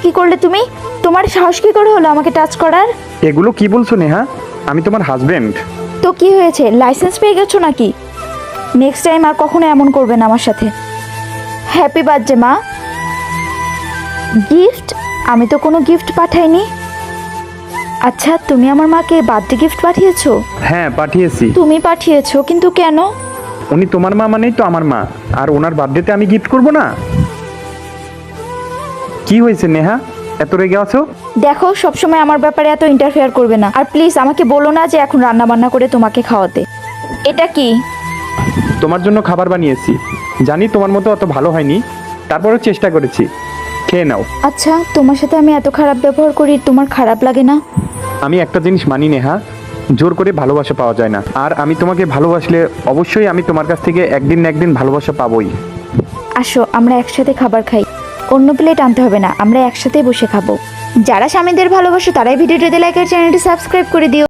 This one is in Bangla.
কি করলে তুমি? তোমার সাহস কি করে হলো আমাকে টাচ করার? এগুলো কি বলছো নেহা? আমি তোমার হাজবেন্ড। তো কি হয়েছে, লাইসেন্স পেয়ে গেছো নাকি? নেক্সট টাইম আর কখনো এমন করবে না আমার সাথে। হ্যাপি বার্থডে মা। গিফট? আমি তো কোনো গিফট পাঠাইনি। আচ্ছা, তুমি আমার মাকে বার্থডে গিফট পাঠিয়েছো? হ্যাঁ পাঠিয়েছি। তুমি পাঠিয়েছো, কিন্তু কেন? উনি তোমার মা মানেই তো আমার মা, আর ওনার বার্থডেতে আমি গিফট করব না? কি হয়েছে নেহা, এত রেগে আছো? দেখো, সবসময় আমার ব্যাপারে এত ইন্টারফেয়ার করবে না। আর প্লিজ আমাকে বলো না যে এখন রান্না বান্না করে তোমাকে খাওয়াতে। এটা কি? তোমার জন্য খাবার বানিয়েছি। জানি তোমার মতো অত ভালো হয়নি, তারপরেও চেষ্টা করেছি। খেয়ে নাও। আচ্ছা, তোমার সাথে আমি এত খারাপ ব্যবহার করি, তোমার খারাপ লাগে না? আমি একটা জিনিস মানি নেহা, জোর করে ভালোবাসা পাওয়া যায় না। আর আমি তোমাকে ভালোবাসলে অবশ্যই আমি তোমার কাছ থেকে একদিন না একদিন ভালোবাসা পাবোই। আসো, আমরা একসাথে খাবার খাই। অন্য প্লেট আনতে হবে না, আমরা একসাথে বসে খাবো। যারা স্বামীদের ভালোবাসো তারাই ভিডিওটিতে লাইক আর চ্যানেলটি সাবস্ক্রাইব করে দিও।